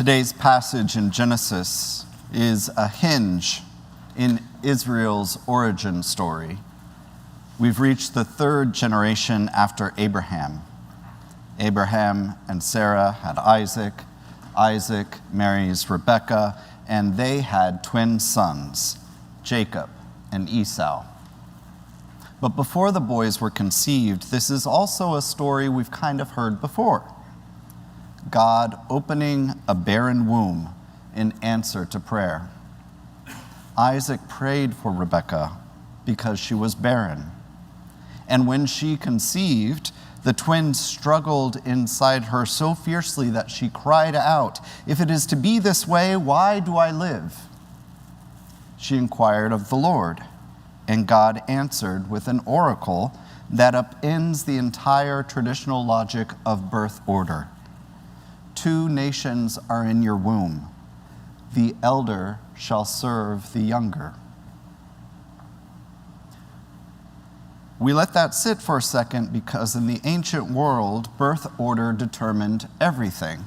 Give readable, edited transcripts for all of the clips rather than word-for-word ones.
Today's passage in Genesis is a hinge in Israel's origin story. We've reached the third generation after Abraham. Abraham and Sarah had Isaac. Isaac marries Rebekah, and they had twin sons, Jacob and Esau. But before the boys were conceived, this is also a story we've kind of heard before. God opening a barren womb in answer to prayer. Isaac prayed for Rebekah because she was barren. And when she conceived, the twins struggled inside her so fiercely that she cried out, "If it is to be this way, why do I live?" She inquired of the Lord, and God answered with an oracle that upends the entire traditional logic of birth order. 2 nations are in your womb. The elder shall serve the younger. We let that sit for a second because in the ancient world, birth order determined everything.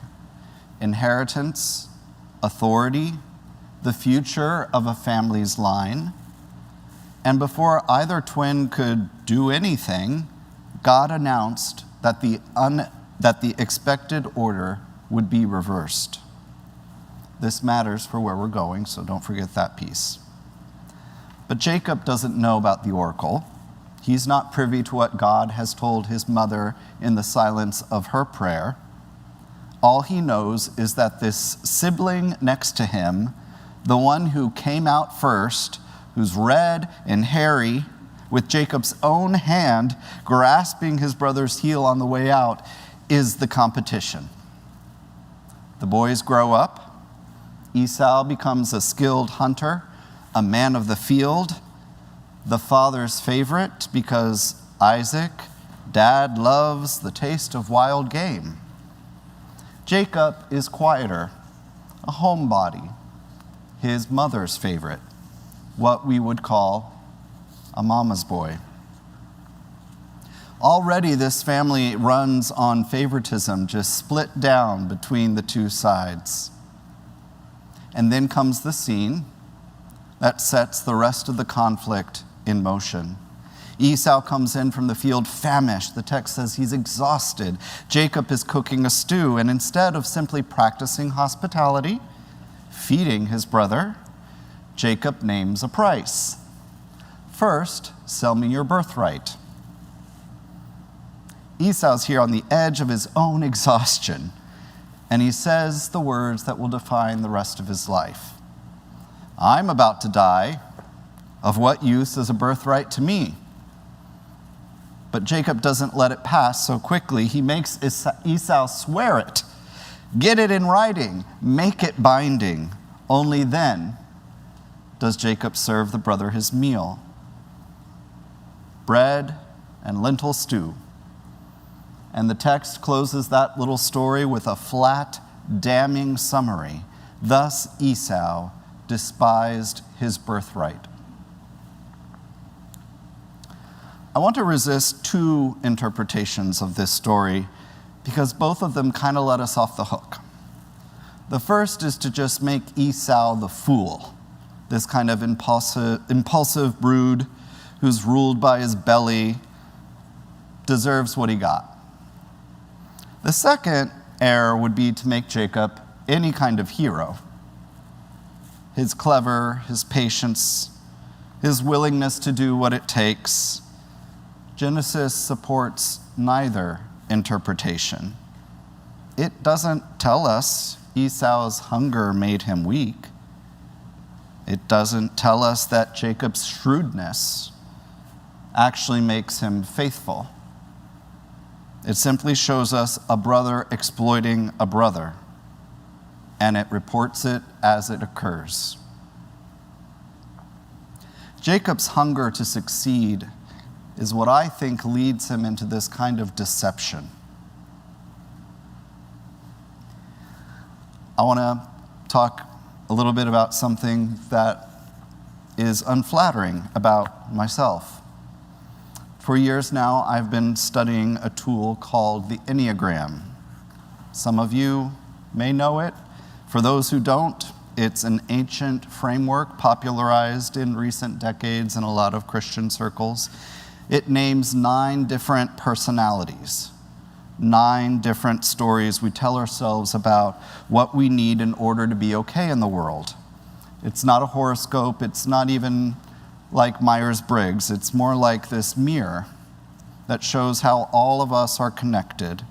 Inheritance, authority, the future of a family's line. And before either twin could do anything, God announced that the expected order would be reversed. This matters for where we're going, so don't forget that piece. But Jacob doesn't know about the oracle. He's not privy to what God has told his mother in the silence of her prayer. All he knows is that this sibling next to him, the one who came out first, who's red and hairy, with Jacob's own hand grasping his brother's heel on the way out, is the competition. The boys grow up. Esau becomes a skilled hunter, a man of the field, the father's favorite because Isaac, dad, loves the taste of wild game. Jacob is quieter, a homebody, his mother's favorite, what we would call a mama's boy. Already this family runs on favoritism, just split down between the 2 sides. And then comes the scene that sets the rest of the conflict in motion. Esau comes in from the field famished. The text says he's exhausted. Jacob is cooking a stew, and instead of simply practicing hospitality, feeding his brother, Jacob names a price. "First, sell me your birthright." Esau's here on the edge of his own exhaustion, and he says the words that will define the rest of his life. "I'm about to die. Of what use is a birthright to me?" But Jacob doesn't let it pass so quickly. He makes Esau swear it. Get it in writing. Make it binding. Only then does Jacob serve the brother his meal. Bread and lentil stew. And the text closes that little story with a flat, damning summary. Thus Esau despised his birthright. I want to resist 2 interpretations of this story because both of them kind of let us off the hook. The first is to just make Esau the fool, this kind of impulsive brood who's ruled by his belly, deserves what he got. The second error would be to make Jacob any kind of hero. His clever, his patience, his willingness to do what it takes. Genesis supports neither interpretation. It doesn't tell us Esau's hunger made him weak. It doesn't tell us that Jacob's shrewdness actually makes him faithful. It simply shows us a brother exploiting a brother, and it reports it as it occurs. Jacob's hunger to succeed is what I think leads him into this kind of deception. I want to talk a little bit about something that is unflattering about myself. For years now, I've been studying a tool called the Enneagram. Some of you may know it. For those who don't, it's an ancient framework popularized in recent decades in a lot of Christian circles. It names 9 different personalities, 9 different stories we tell ourselves about what we need in order to be okay in the world. It's not a horoscope, it's not even like Myers-Briggs, it's more like this mirror that shows how all of us are connected.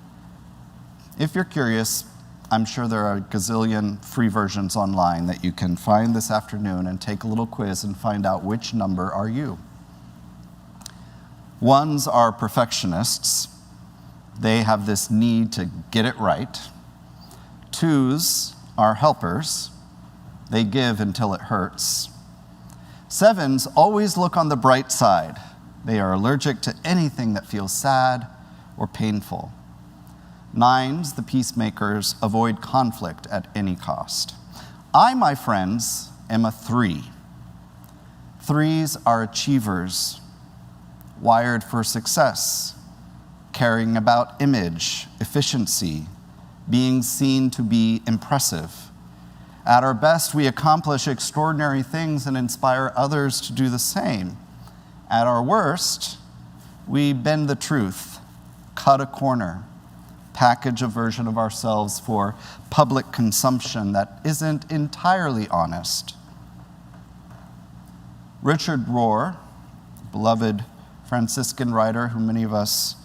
If you're curious, I'm sure there are a gazillion free versions online that you can find this afternoon and take a little quiz and find out which number are you. Ones are perfectionists. They have this need to get it right. 2s are helpers. They give until it hurts. 7s always look on the bright side. They are allergic to anything that feels sad or painful. 9s, the peacemakers, avoid conflict at any cost. I, my friends, am a 3. 3s are achievers, wired for success, caring about image, efficiency, being seen to be impressive. At our best, we accomplish extraordinary things and inspire others to do the same. At our worst, we bend the truth, cut a corner, package a version of ourselves for public consumption that isn't entirely honest. Richard Rohr, beloved Franciscan writer who many of us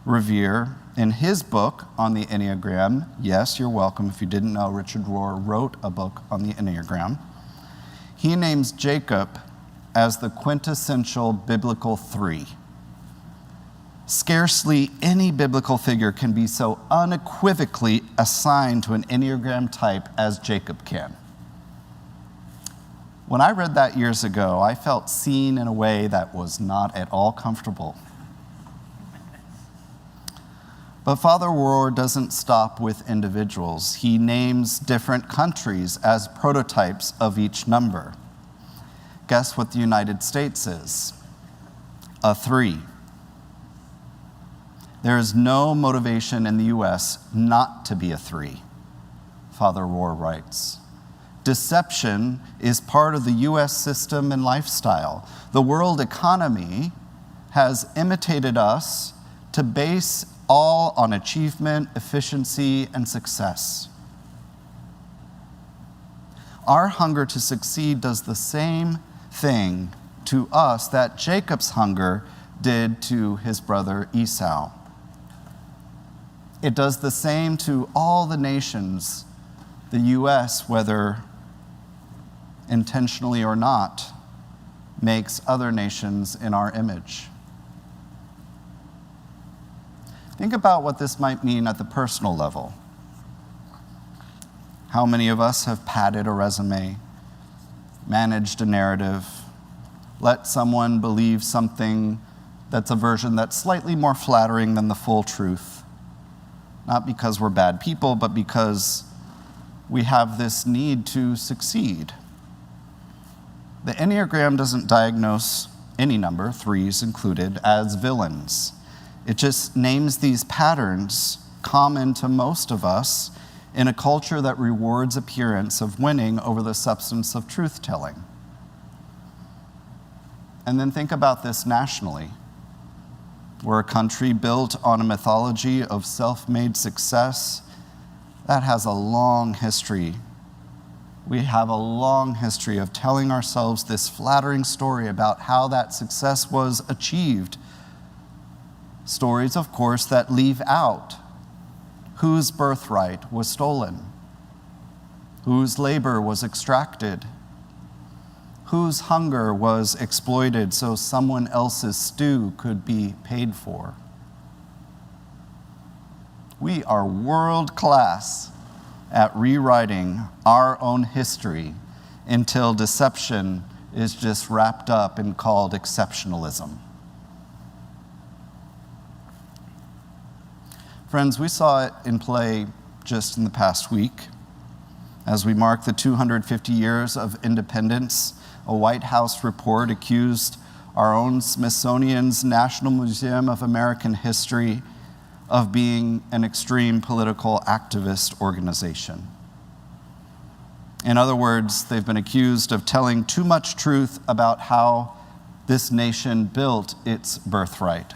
revere, in his book on the Enneagram, yes, you're welcome. If you didn't know, Richard Rohr wrote a book on the Enneagram. He names Jacob as the quintessential biblical 3. Scarcely any biblical figure can be so unequivocally assigned to an Enneagram type as Jacob can. When I read that years ago, I felt seen in a way that was not at all comfortable. But Father Rohr doesn't stop with individuals. He names different countries as prototypes of each number. Guess what the United States is? A 3. There is no motivation in the U.S. not to be a 3, Father Rohr writes. Deception is part of the U.S. system and lifestyle. The world economy has imitated us to base all on achievement, efficiency, and success. Our hunger to succeed does the same thing to us that Jacob's hunger did to his brother Esau. It does the same to all the nations, the U.S., whether intentionally or not, makes other nations in our image. Think about what this might mean at the personal level. How many of us have padded a resume, managed a narrative, let someone believe something that's a version that's slightly more flattering than the full truth? Not because we're bad people, but because we have this need to succeed. The Enneagram doesn't diagnose any number, 3s included, as villains. It just names these patterns common to most of us in a culture that rewards appearance of winning over the substance of truth-telling. And then think about this nationally. We're a country built on a mythology of self-made success that has a long history. We have a long history of telling ourselves this flattering story about how that success was achieved. Stories, of course, that leave out whose birthright was stolen, whose labor was extracted, whose hunger was exploited so someone else's stew could be paid for. We are world class at rewriting our own history until deception is just wrapped up and called exceptionalism. Friends, we saw it in play just in the past week. As we mark the 250 years of independence, a White House report accused our own Smithsonian's National Museum of American History of being an extreme political activist organization. In other words, they've been accused of telling too much truth about how this nation built its birthright.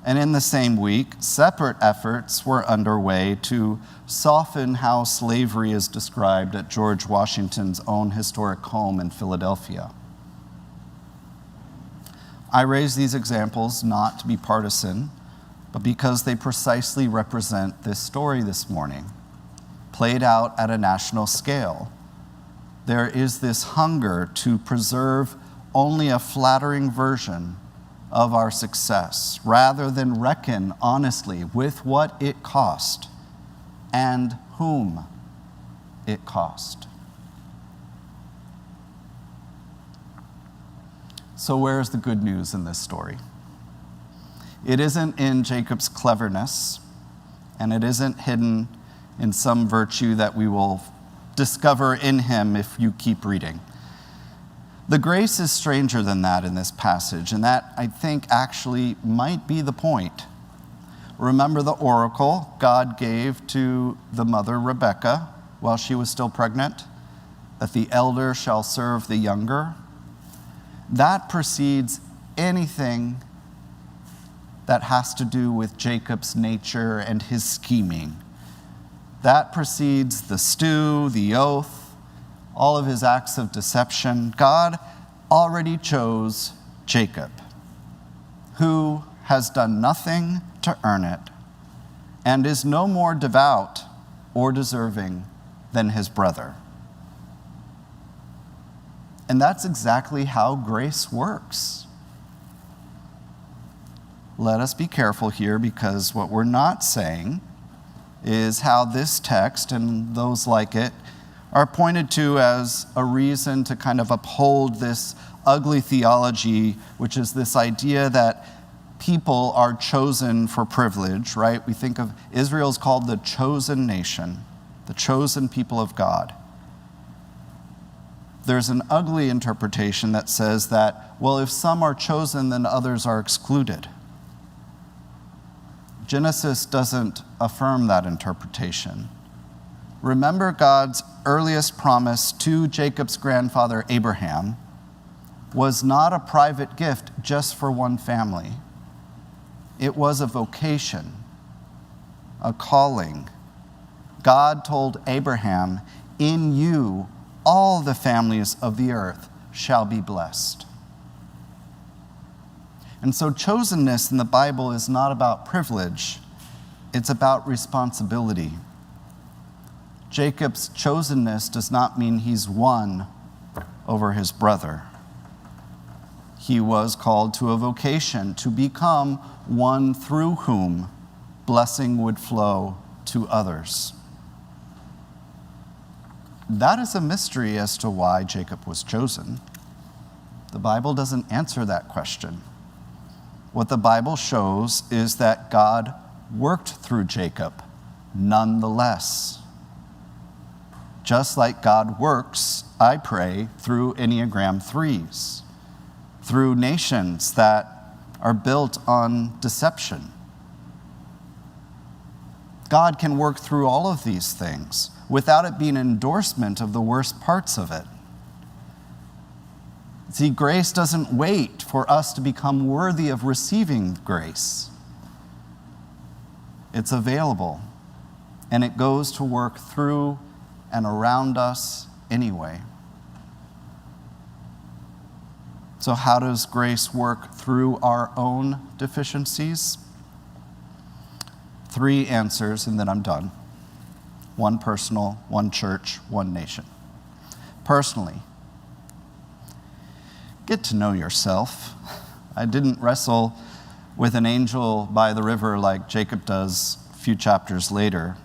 And in the same week, separate efforts were underway to soften how slavery is described at George Washington's own historic home in Philadelphia. I raise these examples not to be partisan, but because they precisely represent this story this morning, played out at a national scale. There is this hunger to preserve only a flattering version of our success, rather than reckon honestly with what it cost and whom it cost. So where's the good news in this story? It isn't in Jacob's cleverness, and it isn't hidden in some virtue that we will discover in him if you keep reading. The grace is stranger than that in this passage, and that, I think, actually might be the point. Remember the oracle God gave to the mother Rebekah while she was still pregnant, that the elder shall serve the younger? That precedes anything that has to do with Jacob's nature and his scheming. That precedes the stew, the oath, all of his acts of deception. God already chose Jacob, who has done nothing to earn it and is no more devout or deserving than his brother. And that's exactly how grace works. Let us be careful here, because what we're not saying is how this text and those like it are pointed to as a reason to kind of uphold this ugly theology, which is this idea that people are chosen for privilege, right? We think of Israel's called the chosen nation, the chosen people of God. There's an ugly interpretation that says that, well, if some are chosen, then others are excluded. Genesis doesn't affirm that interpretation. Remember, God's earliest promise to Jacob's grandfather Abraham was not a private gift just for one family. It was a vocation, a calling. God told Abraham, "In you, all the families of the earth shall be blessed." And so chosenness in the Bible is not about privilege, it's about responsibility. Jacob's chosenness does not mean he's won over his brother. He was called to a vocation to become one through whom blessing would flow to others. That is a mystery as to why Jacob was chosen. The Bible doesn't answer that question. What the Bible shows is that God worked through Jacob nonetheless. Just like God works, I pray, through Enneagram 3s, through nations that are built on deception. God can work through all of these things without it being an endorsement of the worst parts of it. See, grace doesn't wait for us to become worthy of receiving grace. It's available, and it goes to work through and around us anyway. So how does grace work through our own deficiencies? 3 answers, and then I'm done. 1 personal, 1 church, 1 nation. Personally, get to know yourself. I didn't wrestle with an angel by the river like Jacob does a few chapters later.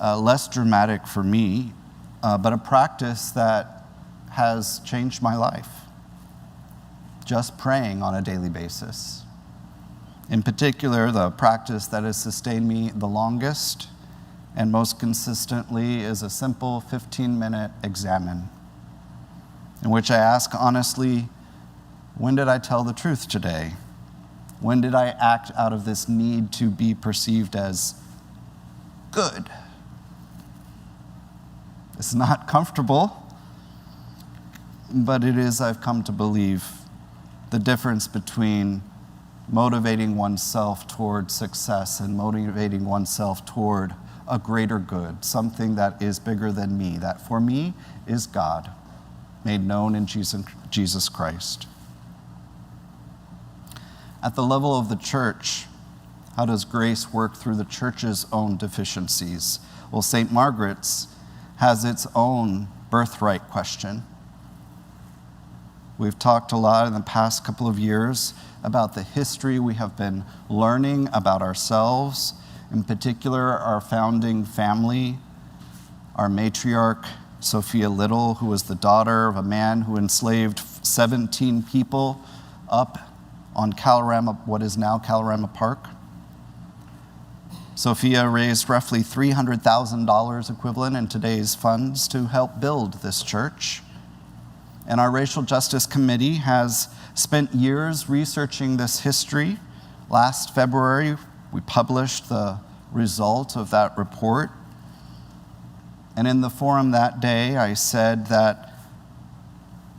Less dramatic for me, but a practice that has changed my life. Just praying on a daily basis. In particular, the practice that has sustained me the longest and most consistently is a simple 15-minute examine, in which I ask honestly, when did I tell the truth today? When did I act out of this need to be perceived as good? It's not comfortable, but it is, I've come to believe, the difference between motivating oneself toward success and motivating oneself toward a greater good, something that is bigger than me, that for me is God, made known in Jesus Christ. At the level of the church, how does grace work through the church's own deficiencies? Well, St. Margaret's has its own birthright question. We've talked a lot in the past couple of years about the history we have been learning about ourselves, in particular our founding family, our matriarch, Sophia Little, who was the daughter of a man who enslaved 17 people up on what is now Kalorama Park. Sophia raised roughly $300,000 equivalent in today's funds to help build this church. And our Racial Justice Committee has spent years researching this history. Last February, we published the result of that report. And in the forum that day, I said that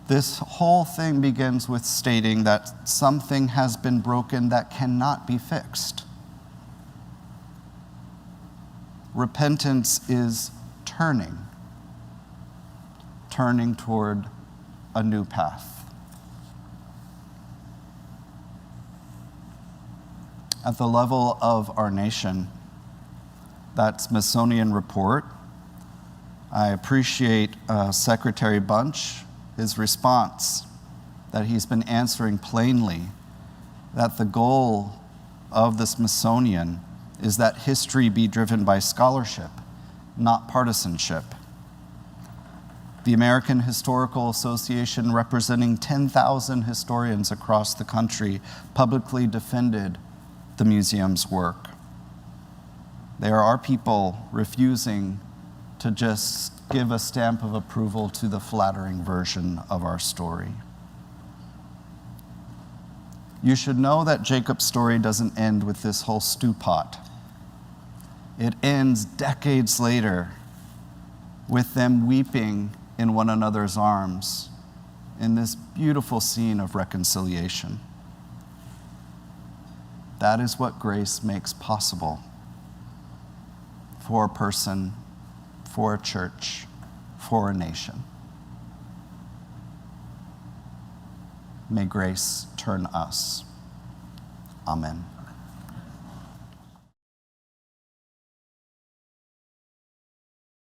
this whole thing begins with stating that something has been broken that cannot be fixed. Repentance is turning toward a new path. At the level of our nation, that Smithsonian report, I appreciate Secretary Bunch, his response, that he's been answering plainly, that the goal of the Smithsonian is that history be driven by scholarship, not partisanship. The American Historical Association, representing 10,000 historians across the country, publicly defended the museum's work. There are people refusing to just give a stamp of approval to the flattering version of our story. You should know that Jacob's story doesn't end with this whole stew pot. It ends decades later with them weeping in one another's arms in this beautiful scene of reconciliation. That is what grace makes possible for a person, for a church, for a nation. May grace turn us. Amen.